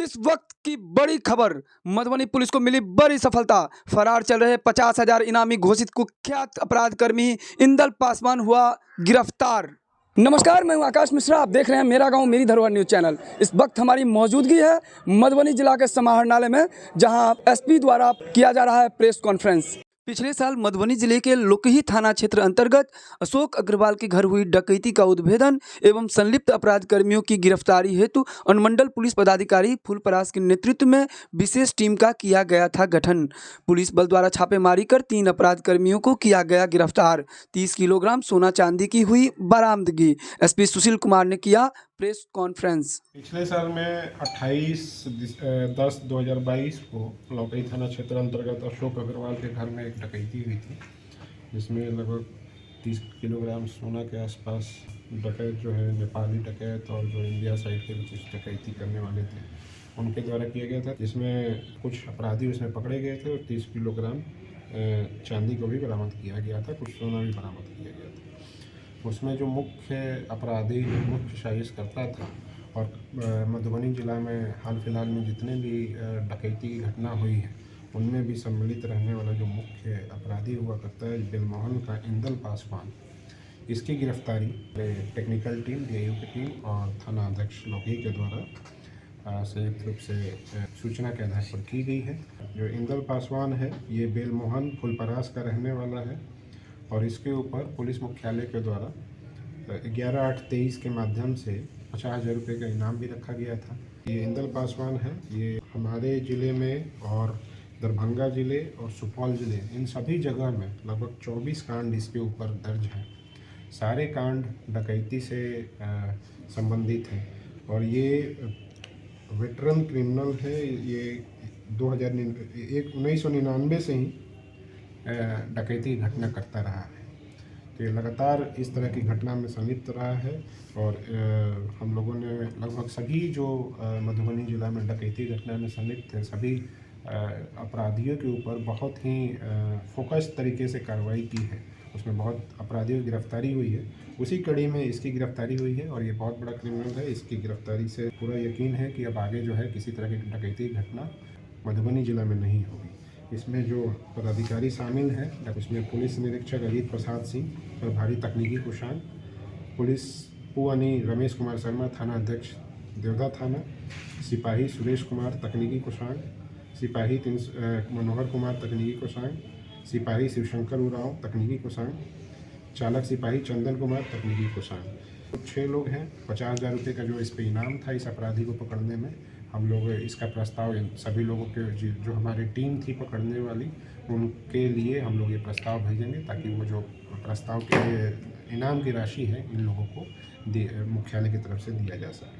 इस वक्त की बड़ी खबर, मधुबनी पुलिस को मिली बड़ी सफलता। फरार चल रहे 50,000 इनामी घोषित कुख्यात अपराध कर्मी इंदल पासवान हुआ गिरफ्तार। नमस्कार, मैं हूं आकाश मिश्रा। आप देख रहे हैं मेरा गांव मेरी धरोहर न्यूज़ चैनल। इस वक्त हमारी मौजूदगी है मधुबनी जिला के समाहरणालय में, जहां एसपी द्वारा किया जा रहा है प्रेस कॉन्फ्रेंस। पिछले साल मधुबनी जिले के लोकही थाना क्षेत्र अंतर्गत अशोक अग्रवाल के घर हुई डकैती का उद्भेदन एवं संलिप्त अपराध कर्मियों की गिरफ्तारी हेतु अनुमंडल पुलिस पदाधिकारी फूलपरास के नेतृत्व में विशेष टीम का किया गया था गठन। पुलिस बल द्वारा छापेमारी कर 3 अपराध कर्मियों को किया गया गिरफ्तार। 30 किलोग्राम सोना चांदी की हुई बरामदगी। एसपी सुशील कुमार ने किया प्रेस कॉन्फ्रेंस। पिछले साल में 28/10/2022 को लौकई थाना क्षेत्र अंतर्गत अशोक अग्रवाल के घर में एक डकैती हुई थी, जिसमें लगभग 30 किलोग्राम सोना के आसपास डकैत जो है नेपाली डकैत और जो इंडिया साइड के कुछ डकैती करने वाले थे उनके द्वारा किया गया था, जिसमें कुछ अपराधी उसमें पकड़े गए थे और 30 किलोग्राम चांदी को भी बरामद किया गया था, कुछ सोना भी बरामद किया गया था। उसमें जो मुख्य अपराधी मुख्य साजिशकर्ता था और मधुबनी जिला में हाल फिलहाल में जितने भी डकैती की घटना हुई है उनमें भी सम्मिलित रहने वाला जो मुख्य अपराधी हुआ करता है बेलमोहन का इंदल पासवान, इसकी गिरफ्तारी टेक्निकल टीम डीआईओ की टीम और थाना अध्यक्ष लोकही के द्वारा संयुक्त रूप से सूचना के आधार पर की गई है। जो इंदल पासवान है ये बेलमोहन फुलपरास का रहने वाला है और इसके ऊपर पुलिस मुख्यालय के द्वारा 11/8/23 के माध्यम से 50,000 रुपये का इनाम भी रखा गया था। ये इंदल पासवान है, ये हमारे ज़िले में और दरभंगा ज़िले और सुपौल ज़िले इन सभी जगह में लगभग 24 कांड इसके ऊपर दर्ज हैं। सारे कांड डकैती से संबंधित हैं और ये वेटरन क्रिमिनल है। ये 1999 से ही डकैती की घटना करता रहा है, तो ये लगातार इस तरह की घटना में संलिप्त रहा है और हम लोगों ने लगभग सभी जो मधुबनी जिला में डकैती घटना में संलिप्त थे सभी अपराधियों के ऊपर बहुत ही फोकस तरीके से कार्रवाई की है। उसमें बहुत अपराधियों की गिरफ्तारी हुई है, उसी कड़ी में इसकी गिरफ्तारी हुई है और ये बहुत बड़ा क्रिमिनल है। इसकी गिरफ्तारी से पूरा यकीन है कि अब आगे जो है किसी तरह की डकैती घटना मधुबनी जिला में नहीं होगी। इसमें जो पदाधिकारी शामिल हैं उसमें पुलिस निरीक्षक अजीत प्रसाद सिंह, प्रभारी तकनीकी कुशांग, पुलिस पुअनी रमेश कुमार शर्मा थाना अध्यक्ष देवदा थाना, सिपाही सुरेश कुमार तकनीकी कुशांग, सिपाही मनोहर कुमार तकनीकी कुशांग, सिपाही शिवशंकर उराव तकनीकी कुशांग, चालक सिपाही चंदन कुमार तकनीकी कुशांग। 6 लोग हैं। 50,000 रुपये का जो इस पे इनाम था इस अपराधी को पकड़ने में, हम लोग इसका प्रस्ताव सभी लोगों के जो हमारी टीम थी पकड़ने वाली उनके लिए हम लोग ये प्रस्ताव भेजेंगे ताकि वो जो प्रस्ताव के इनाम की राशि है इन लोगों को मुख्यालय की तरफ से दिया जा सके।